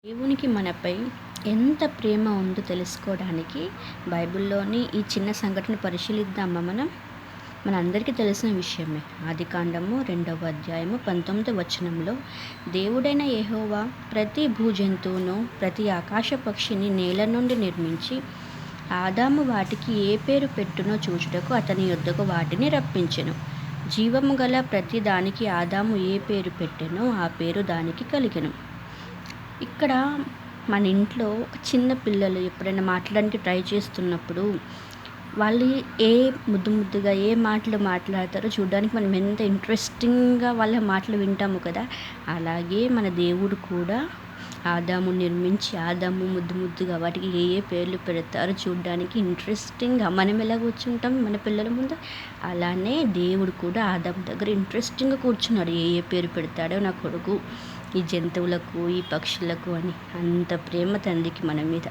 దేవునికి మనపై ఎంత ప్రేమ ఉందో తెలుసుకోవడానికి బైబిల్లోని ఈ చిన్న సంఘటన పరిశీలిద్దామా మనందరికీ తెలిసిన విషయమే. ఆదికాండము 2వ అధ్యాయము 19వ వచనంలో దేవుడైన యెహోవా ప్రతి భూజంతువును ప్రతి ఆకాశ పక్షిని నేల నుండి నిర్మించి ఆదాము వాటికి ఏ పేరు పెట్టునో చూచుటకు అతని యొద్దకు వాటిని రప్పించెను. జీవము గల ప్రతి దానికి ఆదాము ఏ పేరు పెట్టెనో ఆ పేరు దానికి కలిగెను. ఇక్కడ మన ఇంట్లో ఒక చిన్న పిల్లలు ఎప్పుడైనా మాట్లాడడానికి ట్రై చేస్తున్నప్పుడు వాళ్ళు ముద్దుగా ఏ మాటలు మాట్లాడతారో చూడడానికి మనం ఎంత ఇంట్రెస్టింగ్గా వాళ్ళ మాటలు వింటాము కదా. అలాగే మన దేవుడు కూడా ఆదాము నిర్మించి ఆదాము ముద్దుగా వాటికి ఏ పేర్లు పెడతారో చూడడానికి ఇంట్రెస్టింగ్గా మనం ఎలా కూర్చుంటాం మన పిల్లల ముందు, అలానే దేవుడు కూడా ఆదాము దగ్గర ఇంట్రెస్టింగ్గా కూర్చున్నాడు. ఏ పేరు పెడతాడో నా కొడుకు ఈ జంతువులకు ఈ పక్షులకు అని. అంత ప్రేమ తండ్రికి మన మీద.